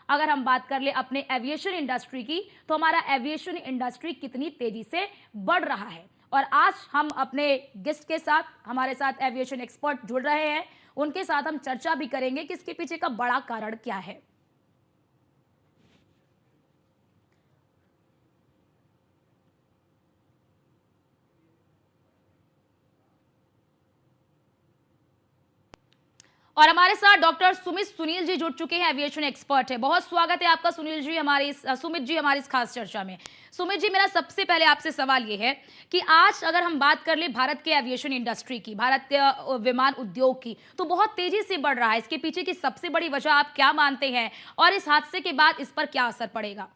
अगर हम बात कर ले अपने एविएशन इंडस्ट्री की, तो हमारा एविएशन इंडस्ट्री कितनी तेजी से बढ़ रहा है। और आज हम अपने गेस्ट के साथ, हमारे साथ एविएशन एक्सपर्ट जुड़ रहे हैं, उनके साथ हम चर्चा भी करेंगे कि इसके पीछे का बड़ा कारण क्या है। और हमारे साथ डॉक्टर सुनील जी जुड़ चुके हैं, एविएशन एक्सपर्ट है। बहुत स्वागत है आपका सुमित जी हमारी इस खास चर्चा में। सुमित जी, मेरा सबसे पहले आपसे सवाल ये है कि आज अगर हम बात कर ले भारत के एविएशन इंडस्ट्री की, भारतीय विमान उद्योग की, तो बहुत तेजी से बढ़ रहा है। इसके पीछे की सबसे बड़ी वजह आप क्या मानते हैं और इस हादसे के बाद इस पर क्या असर पड़ेगा?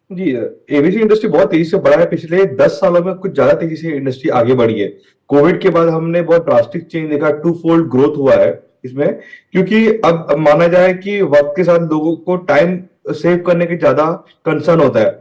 जी, एविएशन इंडस्ट्री बहुत तेजी से बढ़ा है। पिछले 10 सालों में कुछ ज्यादा तेजी से इंडस्ट्री आगे बढ़ी है। कोविड के बाद हमने बहुत ड्रास्टिक चेंज देखा, टू फोल्ड ग्रोथ हुआ है इसमें, क्योंकि अब माना जाए कि वक्त के साथ लोगों को टाइम सेव करने के ज्यादा कंसर्न होता है।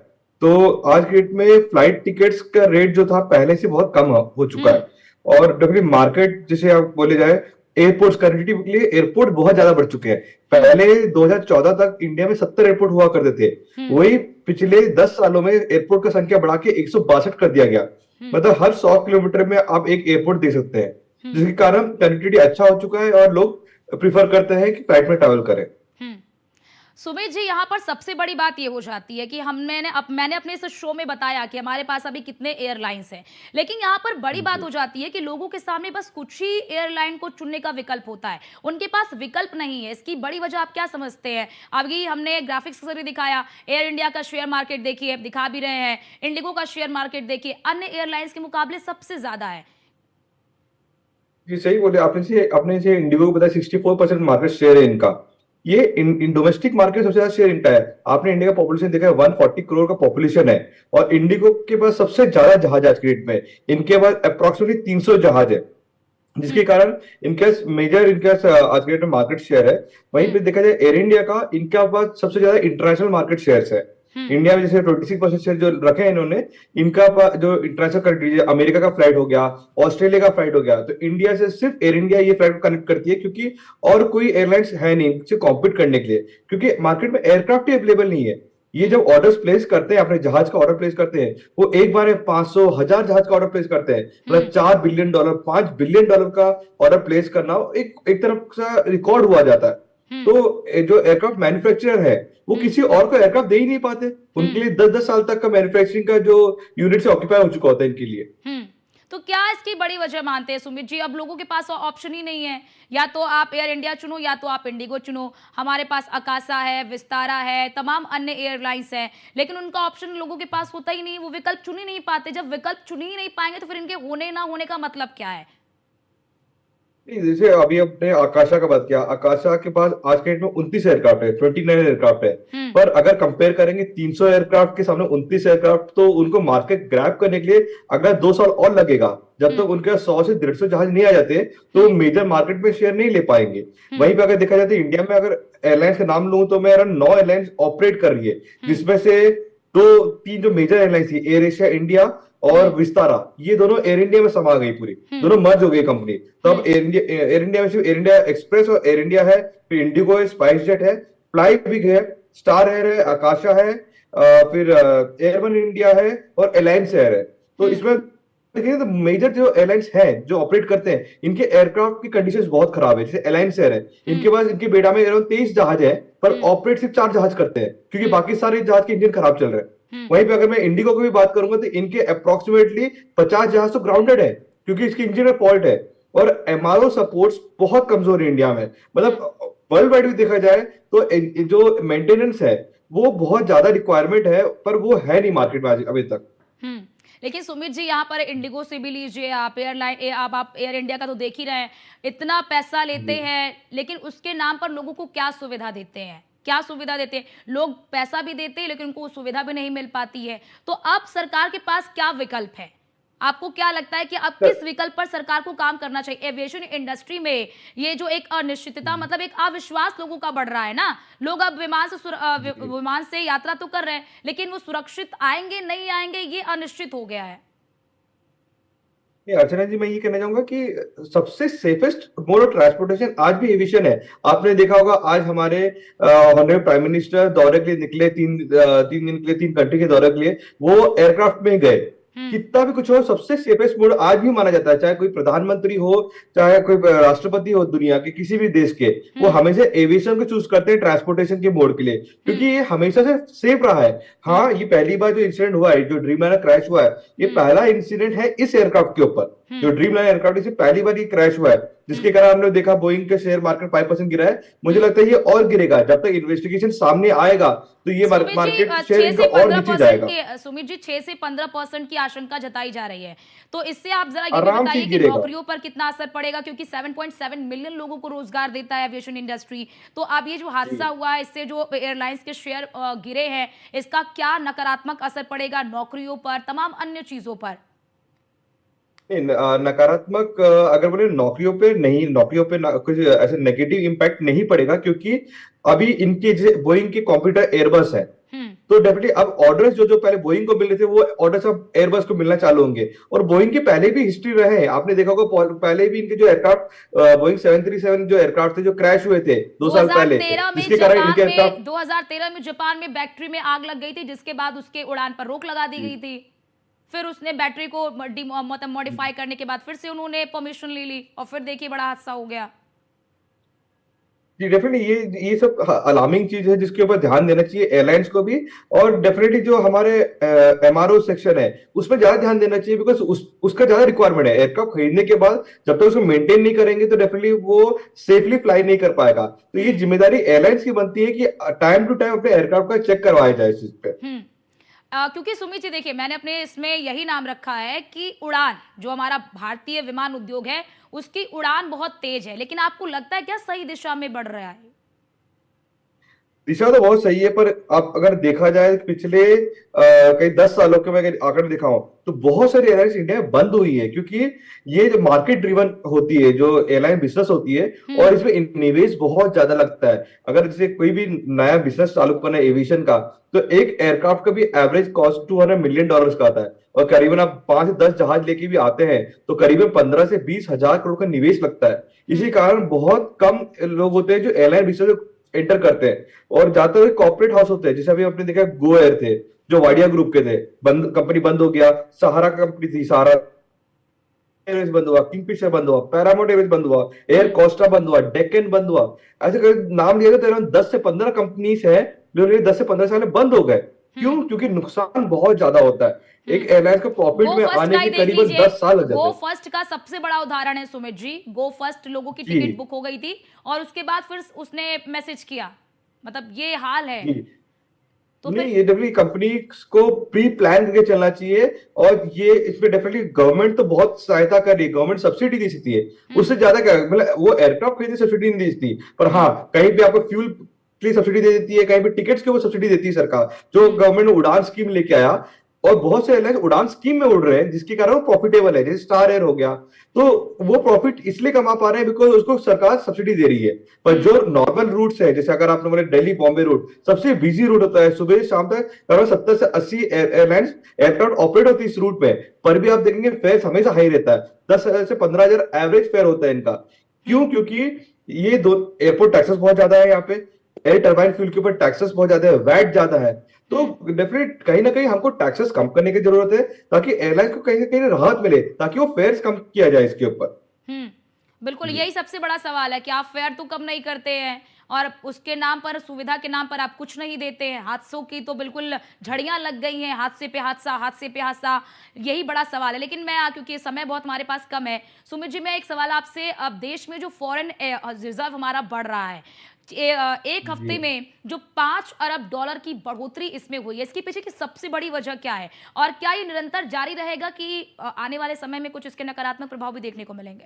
तो आज के डेट में फ्लाइट टिकट्स का रेट जो था पहले से बहुत कम हो चुका है। और डेफिनेटली मार्केट जिसे आप बोले जाए, एयरपोर्ट्स कनेक्टिविटी के लिए एयरपोर्ट बहुत ज्यादा बढ़ चुके हैं। पहले 2014 तक इंडिया में 70 एयरपोर्ट हुआ करते थे, वही पिछले 10 सालों में एयरपोर्ट का संख्या बढ़ा के 162 कर दिया गया। मतलब हर 100 किलोमीटर में आप एक एयरपोर्ट दे सकते हैं, जिसके कारण कनेक्टिविटी अच्छा हो चुका है और लोग प्रिफर करते हैं कि फ्लाइट में ट्रैवल करें। सुमित जी, यहाँ पर सबसे बड़ी बात ये हो जाती है कि मैंने अपने इस शो में बताया कि हमारे पास अभी कितने एयरलाइंस हैं, लेकिन यहाँ पर बड़ी बात हो जाती है कि लोगों के सामने बस कुछ ही एयरलाइन को चुनने का विकल्प होता है, उनके पास विकल्प नहीं है। इसकी बड़ी वजह आप क्या समझते हैं? अभी हमने ग्राफिक्स से भी दिखाया, एयर इंडिया का शेयर मार्केट देखिए, दिखा भी रहे हैं, इंडिगो का शेयर मार्केट देखिए, अन्य एयरलाइंस के मुकाबले सबसे ज्यादा है। जी सही बोले आपने से इंडिगो को बताया 64% मार्केट शेयर है इनका। ये इन डोमेस्टिक मार्केट सबसे ज्यादा शेयर इनका है। आपने इंडिया का पॉपुलेशन देखा है, 140 करोड़ का पॉपुलेशन है, और इंडिगो के पास सबसे ज्यादा जहाज आज के डेट में। इनके पास अप्रोक्सीमेटली 300 जहाज है, जिसके कारण इनका मेजर इनका आज के डेट में मार्केट शेयर है। वहीं पे देखा जाए एयर इंडिया का, इनका पास सबसे ज्यादा इंटरनेशनल मार्केट शेयर है। इंडिया में जैसे 26% शेयर जो रखे हैं इन्होंने, इनका जो इंटरनेशनल कंट्री, अमेरिका का फ्लाइट हो गया, ऑस्ट्रेलिया का फ्लाइट हो गया, तो इंडिया से सिर्फ एयर इंडिया ये फ्लाइट कनेक्ट करती है, क्योंकि और कोई एयरलाइंस है नहीं इनसे कॉम्पीट करने के लिए, क्योंकि मार्केट में एयरक्राफ्ट ही अवेलेबल नहीं है। ये जब ऑर्डर्स प्लेस करते हैं, अपने जहाज का ऑर्डर प्लेस करते हैं, वो एक बार में 500 हजार जहाज का ऑर्डर प्लेस करते हैं। मतलब $4 बिलियन, $5 बिलियन का ऑर्डर प्लेस करना एक तरफ का रिकॉर्ड हुआ जाता है। तो जो एयरक्राफ्ट मैन्युफैक्चरर है, वो किसी और को एयरक्राफ्ट दे ही नहीं पाते। उनके लिए 10-10 साल तक का मैन्युफैक्चरिंग का जो यूनिट से ऑक्यूपाई हो चुका होता है इनके लिए। तो क्या इसकी बड़ी वजह मानते हैं सुमित जी? अब लोगों के पास ऑप्शन ही नहीं है, या तो आप एयर इंडिया चुनो या तो आप इंडिगो चुनो। हमारे पास अकाशा है, विस्तारा है, तमाम अन्य एयरलाइंस हैं, लेकिन उनका ऑप्शन लोगों के पास होता ही नहीं, वो विकल्प चुन ही नहीं पाते। जब विकल्प चुन ही नहीं पाएंगे तो फिर इनके होने ना होने का मतलब क्या है? जैसे अभी अपने आकाशा का बात किया, आकाशा के पास आज के डेट में 29 एयरक्राफ्ट है, 29 एयरक्राफ्ट है। पर अगर कंपेयर करेंगे 300 एयरक्राफ्ट के सामने 29 एयरक्राफ्ट, तो उनको मार्केट ग्रैब करने के लिए अगर 2 साल और लगेगा, जब तक उनके 100 से 150 जहाज नहीं आ जाते, तो मेजर मार्केट में शेयर नहीं ले पाएंगे। वहीं पे अगर देखा जाए तो इंडिया में अगर एयरलाइंस का नाम लूं तो मैं 9 एयरलाइंस ऑपरेट कर रही है, जिसमें से दो तीन जो मेजर एयरलाइंस थी, एयर एशिया इंडिया और विस्तारा, ये दोनों एयर इंडिया में समा गई पूरी, दोनों मर्ज हो गई कंपनी। तो अब एयर इंडिया में सिर्फ एयर इंडिया एक्सप्रेस और एयर इंडिया है, फिर इंडिगो है, स्पाइस जेट है, फ्लाई बिग है, स्टार एयर है, आकाशा है, फिर एयर वन इंडिया है और अलायंस एयर है। तो इसमें देखिए तो मेजर जो एयरलाइंस हैं जो ऑपरेट करते हैं, इनके एयरक्राफ्ट की कंडीशंस बहुत खराब है। जैसे अलायंस एयर है, इनके पास इनके बेड़ा में अराउंड 23 जहाज है, पर ऑपरेट सिर्फ 4 जहाज करते हैं, क्योंकि बाकी सारे जहाज के इंजन खराब चल रहे हैं। वहीं पे अगर मैं इंडिगो की भी बात करूंगा तो इनके अप्रोक्सीमेटली 50 जहाज तो ग्राउंडेड है, क्योंकि इसके इंजन में फॉल्ट है। और एमआरओ सपोर्ट्स बहुत कमजोर है इंडिया में। मतलब वर्ल्ड वाइड भी देखा जाए तो जो मेंटेनेंस है वो बहुत ज्यादा रिक्वायरमेंट है, पर वो है नहीं मार्केट में अभी तक। लेकिन सुमित जी, यहाँ पर इंडिगो से भी लीजिए, आप एयरलाइन, आप एयर इंडिया का तो देख ही रहे हैं, इतना पैसा लेते हैं, लेकिन उसके नाम पर लोगों को क्या सुविधा देते हैं? क्या सुविधा देते हैं? लोग पैसा भी देते हैं लेकिन उनको सुविधा भी नहीं मिल पाती है। तो अब सरकार के पास क्या विकल्प है? आपको क्या लगता है कि अब किस विकल्प पर सरकार को काम करना चाहिए? एविएशन इंडस्ट्री में ये जो एक अनिश्चितता, मतलब एक अविश्वास लोगों का बढ़ रहा है ना, लोग अब विमान से यात्रा तो कर रहे हैं, लेकिन वो सुरक्षित आएंगे नहीं आएंगे ये अनिश्चित हो गया है। अर्चना जी, मैं ये कहना चाहूंगा कि सबसे सेफेस्ट मोड ऑफ ट्रांसपोर्टेशन आज भी एविएशन है। आपने देखा होगा आज हमारे ऑनरेबल प्राइम मिनिस्टर दौरे के लिए निकले, 3 दिन के लिए, 3 कंट्री के दौरे के लिए वो एयरक्राफ्ट में गए। हम्म। कितना भी कुछ हो, सबसे सेफेस्ट मोड आज भी माना जाता है, चाहे कोई प्रधानमंत्री हो, चाहे कोई राष्ट्रपति हो दुनिया के किसी भी देश के, वो हमेशा एविएशन को चूज करते हैं ट्रांसपोर्टेशन के मोड के लिए, क्योंकि ये हमेशा से सेफ रहा है। हाँ, ये पहली बार जो इंसिडेंट हुआ है, जो ड्रीमलाइनर क्रैश हुआ है, ये पहला इंसिडेंट है इस एयरक्राफ्ट के ऊपर। जो ड्रीमलाइनर एयरक्राफ्ट से पहली बार ये क्रैश हुआ है, जिसके कारण हमने देखा बोइंग के शेयर मार्केट 5% गिरा है। मुझे लगता है ये और गिरेगा जब तक इन्वेस्टिगेशन सामने आएगा, तो ये सुमित जी मार्केट शेयर 6 इनका से और 15% नीचे जाएगा, की सुमित जी 6 से 15% की आशंका जताई जा रही है। तो इससे आप जरा ये भी आराम से बताइए कि गिरेगा। नौकरियों पर कितना असर पड़ेगा, क्योंकि 7.7 मिलियन लोगों को रोजगार देता है एविएशन इंडस्ट्री। तो अब ये जो हादसा जी। हुआ है, इससे जो एयरलाइंस के शेयर गिरे हैं, इसका क्या नकारात्मक असर पड़ेगा नौकरियों पर, तमाम अन्य चीजों पर? नहीं, नकारात्मक अगर बोले नौकरियों पे नहीं, नौकरियों पे कुछ ऐसे नेगेटिव इम्पैक्ट नहीं पड़ेगा, क्योंकि अभी इनके जैसे बोइंग के कॉम्पिटिटर एयरबस है, हम्म। तो डेफिनेटली अब ऑर्डर्स जो जो पहले बोइंग को मिल रहे थे, वो ऑर्डर्स अब एयरबस को मिलना चालू होंगे। और बोइंग के पहले भी हिस्ट्री रहे हैं, आपने देखा होगा पहले भी इनके जो एयरक्राफ्ट बोइंग 737 जो एयरक्राफ्ट थे जो क्रैश हुए थे 2 साल पहले, 2013 में जिसके कारण इनके जापान एयरक्राफ्ट में 2013 में जापान में बैटरी में आग लग गई थी, जिसके बाद उसके उड़ान पर रोक लगा दी गई थी। फिर उसने बैटरी को मतलब मॉडिफाई करने के बाद फिर से उन्होंने परमिशन ले ली, और फिर देखिए बड़ा हादसा हो गया। जी, डेफिनेटली ये सब अलार्मिंग चीज है जिसके ऊपर ध्यान देना चाहिए एयरलाइंस को भी। और डेफिनेटली जो हमारे एमआरओ सेक्शन है उसमें ज्यादा ध्यान देना चाहिए, बिकॉज उसका ज्यादा रिक्वायरमेंट है। एयरक्राफ्ट खरीदने के बाद जब तक उसको मेंटेन नहीं करेंगे तो डेफिनेटली वो सेफली फ्लाई नहीं कर पाएगा। तो ये जिम्मेदारी एयरलाइंस की बनती है कि टाइम टू टाइम अपने एयरक्राफ्ट का चेक करवाया जाए इस चीज पे। क्योंकि सुमित जी देखिए, मैंने अपने इसमें यही नाम रखा है कि उड़ान, जो हमारा भारतीय विमान उद्योग है, उसकी उड़ान बहुत तेज है, लेकिन आपको लगता है क्या सही दिशा में बढ़ रहा है? दिशा तो बहुत सही है, पर अब अगर देखा जाए पिछले कई 10 सालों के मैं अगर आंकड़े दिखाऊं तो बहुत सारी एयरलाइंस इंडिया में बंद हुई है, क्योंकि ये जो मार्केट ड्रिवन होती है, जो एयरलाइन बिजनेस होती है, और इसमें निवेश बहुत ज्यादा लगता है। अगर जैसे कोई भी नया बिजनेस चालू करना है एविएशन का, तो एक एयरक्राफ्ट का भी एवरेज कॉस्ट $200 मिलियन का आता है, और करीबन आप 5 से 10 जहाज लेके भी आते हैं तो करीबन 15 से 20 हजार करोड़ का निवेश लगता है। इसी कारण बहुत कम लोग होते हैं जो एयरलाइन बिजनेस एंटर करते हैं, और ज्यादातर कॉर्पोरेट हाउस होते हैं। जैसे अभी आपने देखा गो एयर थे जो वाडिया ग्रुप के थे, बंद कंपनी बंद हो गया। सहारा कंपनी थी, सहारा एयरवेज बंद हुआ, किंगफिशर बंद हुआ, पैरामाउंट एयरवेज बंद हुआ, एयर कोस्टा बंद हुआ, डेक्कन बंद हुआ। ऐसे करके नाम लिया तो 10 से 15 कंपनीज है जो 10 से 15 साल में बंद हो गए। क्यों? क्योंकि नुकसान बहुत ज्यादा होता है। एक एयरलाइंस को प्रॉफिट में आने के करीबन 10 साल लग जाते गो हैं। फर्स्ट का सबसे बड़ा उदाहरण है सुमित जी। गो फर्स्ट लोगों की जी। टिकट बुक हो गई थी, और उसके बाद फिर उसने मैसेज किया, मतलब ये हाल है। जी। तो नहीं, फिर ये डेफिनेटली कंपनी को प्री प्लान करके चलना चाहिए, और ये इसमें डेफिनेटली गवर्नमेंट तो बहुत सहायता कर रही है, गवर्नमेंट सब्सिडी दे सकती है। उससे ज्यादा क्या, मतलब वो एयरक्राफ्ट खरीदने सब्सिडी नहीं दे सकती, पर हाँ कहीं पे आपको फ्यूल के लिए सब्सिडी दे देती है, कहीं पे टिकट्स के ऊपर सब्सिडी देती है सरकार, जो गवर्नमेंट ने उड़ान स्कीम लेके आया। और बहुत से एयरलाइंस उड़ान स्कीम में उड़ रहे हैं, जिसके कारण वो प्रॉफिटेबल है, जैसे स्टार एयर हो गया। तो वो प्रॉफिट इसलिए कमा पा रहे हैं बिकॉज उसको सरकार सब्सिडी दे रही है। पर जो नॉर्मल रूट्स है, जैसे अगर आपने बोले दिल्ली बॉम्बे रूट सबसे बिजी रूट होता है, सुबह शाम तक लगभग 70 से 80 एयरलाइंस एयरक्राफ्ट ऑपरेट होती है इस रूट में, पर भी आप देखेंगे फेयर हमेशा हाई रहता है। 10,000 से 15,000 एवरेज फेयर होता है इनका। क्यों? क्योंकि ये दो एयरपोर्ट टैक्सेस बहुत ज्यादा है, यहाँ पे एयर टर्बाइन फ्यूल के ऊपर टैक्सेस बहुत ज्यादा है, वैट ज्यादा है। तो डेफिनेट कहीं ना कहीं हमको टैक्सेस कम करने की जरूरत है, ताकि एयरलाइन को कहीं ना कहीं राहत मिले, ताकि वो फेयर्स कम किया जाए इसके ऊपर। बिल्कुल, यही सबसे बड़ा सवाल है कि आप फेयर तो कम नहीं करते हैं, और उसके नाम पर, सुविधा के नाम पर आप कुछ नहीं देते हैं। हादसों की तो बिल्कुल झड़ियां लग गई हैं, हादसे पे हादसा, हादसे पे हादसा, यही बड़ा सवाल है। लेकिन मैं क्योंकि समय बहुत हमारे पास कम है, सुमित जी, मैं एक सवाल आपसे, अब देश में जो फॉरेन रिजर्व हमारा बढ़ रहा है, एक हफ्ते में जो $5 अरब की बढ़ोतरी इसमें हुई है, इसके पीछे की सबसे बड़ी वजह क्या है, और क्या ये निरंतर जारी रहेगा कि आने वाले समय में कुछ इसके नकारात्मक प्रभाव भी देखने को मिलेंगे?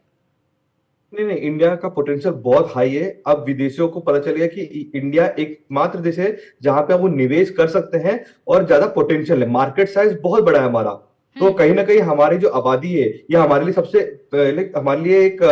नहीं नहीं, इंडिया का पोटेंशियल बहुत हाई है। अब विदेशियों को पता चल गया कि इंडिया एकमात्र देश है जहां पे वो निवेश कर सकते हैं, और ज्यादा पोटेंशियल है, मार्केट साइज बहुत बड़ा है हमारा। तो कहीं ना कहीं हमारी जो आबादी है, ये हमारे लिए सबसे पहले, हमारे लिए एक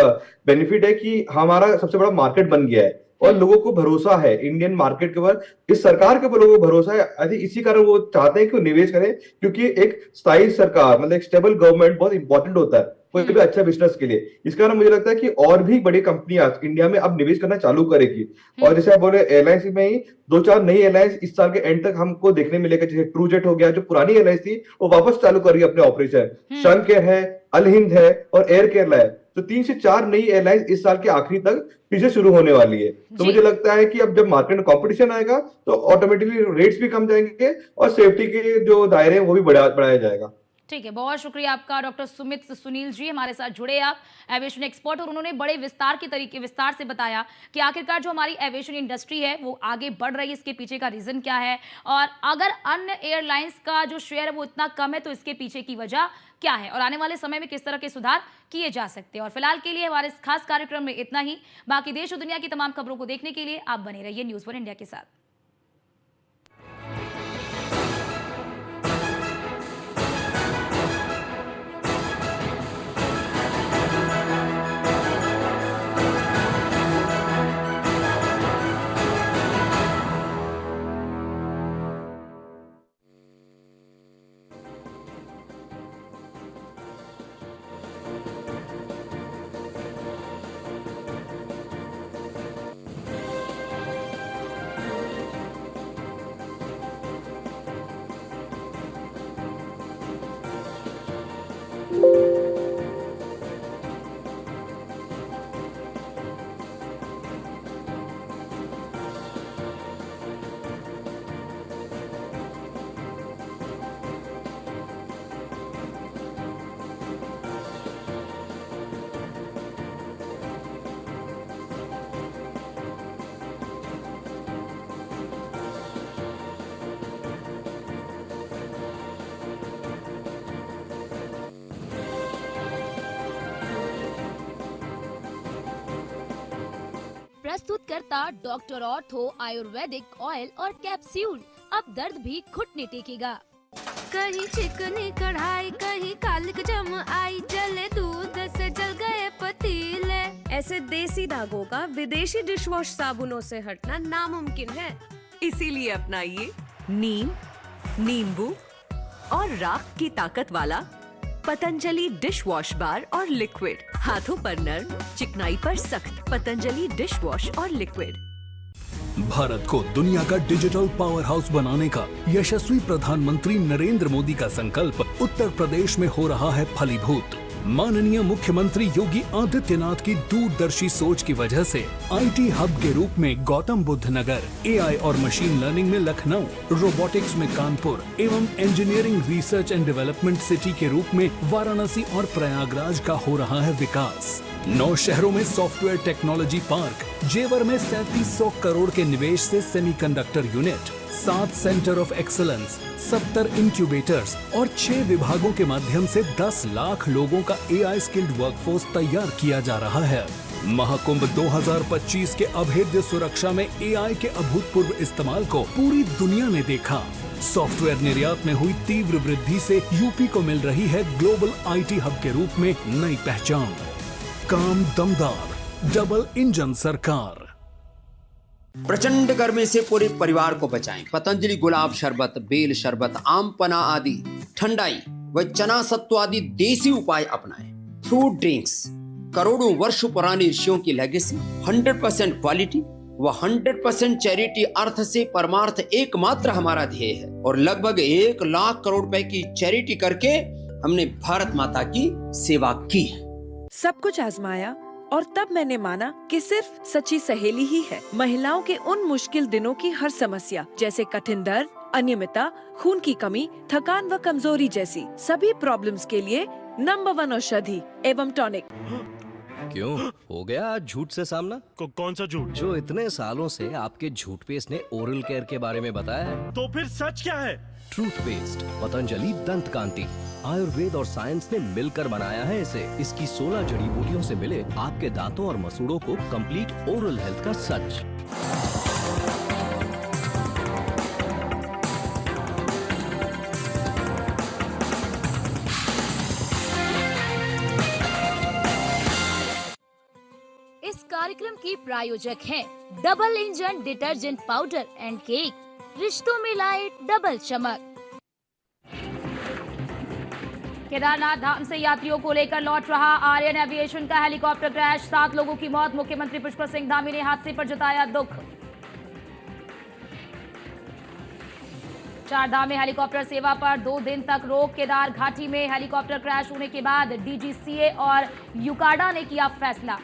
बेनिफिट है कि हमारा सबसे बड़ा मार्केट बन गया है, और लोगों को भरोसा है इंडियन मार्केट के ऊपर, इस सरकार के ऊपर लोगों को भरोसा है। आई थिंक इसी कारण वो चाहते हैं कि वो निवेश करें, क्योंकि एक स्थायी सरकार, मतलब एक स्टेबल गवर्नमेंट बहुत इंपॉर्टेंट होता है। कोई भी अच्छा बिजनेस के लिए। इस कारण मुझे लगता है कि और भी बड़ी कंपनियां इंडिया में अब निवेश करना चालू करेगी। और जैसे आप बोले एयरलाइंस में ही दो चार नई एयरलाइंस इस साल के एंड तक हमको देखने मिलेगा, जैसे ट्रू जेट हो गया, जो पुरानी एयरलाइंस थी वो वापस चालू कर रही है अपने ऑपरेशन। सन केयर है, अल हिंद है और एयर केरला है। तो 3 से 4 नई एयरलाइंस इस साल के आखिरी तक फिर से शुरू होने वाली है। तो जी। मुझे लगता है कि अब जब मार्केट में कंपटीशन आएगा तो ऑटोमेटिकली रेट्स भी कम जाएंगे और सेफ्टी के जो दायरे हैं वो भी बढ़ाया जाएगा। ठीक है, बहुत शुक्रिया आपका डॉक्टर सुमित सुनील जी, हमारे साथ जुड़े आप एविएशन एक्सपर्ट, और उन्होंने बड़े विस्तार से बताया कि आखिरकार जो हमारी एविएशन इंडस्ट्री है वो आगे बढ़ रही है, इसके पीछे का रीजन क्या है, और अगर अन्य एयरलाइंस का जो शेयर है वो इतना कम है तो इसके पीछे की वजह क्या है और आने वाले समय में किस तरह के सुधार किए जा सकते हैं। और फिलहाल के लिए हमारे इस खास कार्यक्रम में इतना ही। बाकी देश और दुनिया की तमाम खबरों को देखने के लिए आप बने रहिए न्यूज़ 1 इंडिया के साथ। प्रस्तुत करता डॉक्टर ऑर्थो आयुर्वेदिक ऑयल और कैप्सूल। अब दर्द भी घुटने टेकेगा। कहीं चिकनी कढ़ाई, कहीं कालिक जम आई, जले दूध से जल गए पतीले। ऐसे देसी दागों का विदेशी डिशवॉश साबुनों से हटना नामुमकिन है। इसीलिए अपनाइए नीम, नींबू और राख की ताकत वाला पतंजलि डिश वॉश बार और लिक्विड। हाथों पर नर्म, चिकनाई पर सख्त पतंजलि डिश वॉश और लिक्विड। भारत को दुनिया का डिजिटल पावर हाउस बनाने का यशस्वी प्रधानमंत्री नरेंद्र मोदी का संकल्प उत्तर प्रदेश में हो रहा है फलीभूत। माननीय मुख्यमंत्री योगी आदित्यनाथ की दूरदर्शी सोच की वजह से आईटी हब के रूप में गौतम बुद्ध नगर, एआई और मशीन लर्निंग में लखनऊ, रोबोटिक्स में कानपुर एवं engineering research and development city के रूप में वाराणसी और प्रयागराज का हो रहा है विकास। 9 शहरों में सॉफ्टवेयर टेक्नोलॉजी पार्क, जेवर में 3700 करोड़ के निवेश से semiconductor unit, 7 centre of excellence, 70 incubators और 6 विभागों के माध्यम से 10 लाख लोगों का एआई स्किल्ड वर्कफोर्स तैयार किया जा रहा है। महाकुंभ 2025 के अभेद्य सुरक्षा में एआई के अभूतपूर्व इस्तेमाल को पूरी दुनिया ने देखा। सॉफ्टवेयर निर्यात में हुई तीव्र वृद्धि से यूपी को मिल रही है ग्लोबल आईटी हब के रूप में नई पहचान। काम दमदार, डबल इंजन सरकार। प्रचंड गर्मी से पूरे परिवार को बचाएं। पतंजलि गुलाब शरबत, बेल शरबत, आम पना आदि ठंडाई व चना सत्तू आदि देसी उपाय अपनाएं। फ्रूट ड्रिंक्स करोड़ों वर्षों पुरानी ऋषियों की लेगेसी, 100% क्वालिटी व 100% चैरिटी अर्थ से परमार्थ एकमात्र हमारा ध्येय है और लगभग 1 लाख करोड़ रुपए की चैरिटी करके हमने भारत माता की सेवा की है। सब कुछ आजमाया और तब मैंने माना कि सिर्फ सच्ची सहेली ही है महिलाओं के उन मुश्किल दिनों की हर समस्या, जैसे कठिन दर्द, अनियमितता, खून की कमी, थकान व कमजोरी जैसी सभी प्रॉब्लम्स के लिए नंबर 1 औषधि एवं टॉनिक। क्यों हो गया आज झूठ से सामना? कौन सा झूठ? जो इतने सालों से आपके झूठ पेस्ट ने ओरल केयर के बारे में बताया है। तो फिर सच क्या है? ट्रूथ पेस्ट पतंजलि दंत कांति, आयुर्वेद और साइंस ने मिलकर बनाया है इसे। इसकी 16 जड़ी बूटियों से मिले आपके दांतों और मसूड़ों को कंप्लीट ओरल हेल्थ का सच। इस कार्यक्रम की प्रायोजक हैं double engine detergent powder and cake, रिश्तों में लाए डबल चमक। केदारनाथ धाम से यात्रियों को लेकर लौट रहा आर्यन एविएशन का हेलीकॉप्टर क्रैश, 7 लोगों की मौत। मुख्यमंत्री पुष्कर सिंह धामी ने हादसे पर जताया दुख। चारधाम में हेलीकॉप्टर सेवा पर 2 दिन तक रोक। केदार घाटी में हेलीकॉप्टर क्रैश होने के बाद डीजीसीए और यूकाडा ने किया फैसला।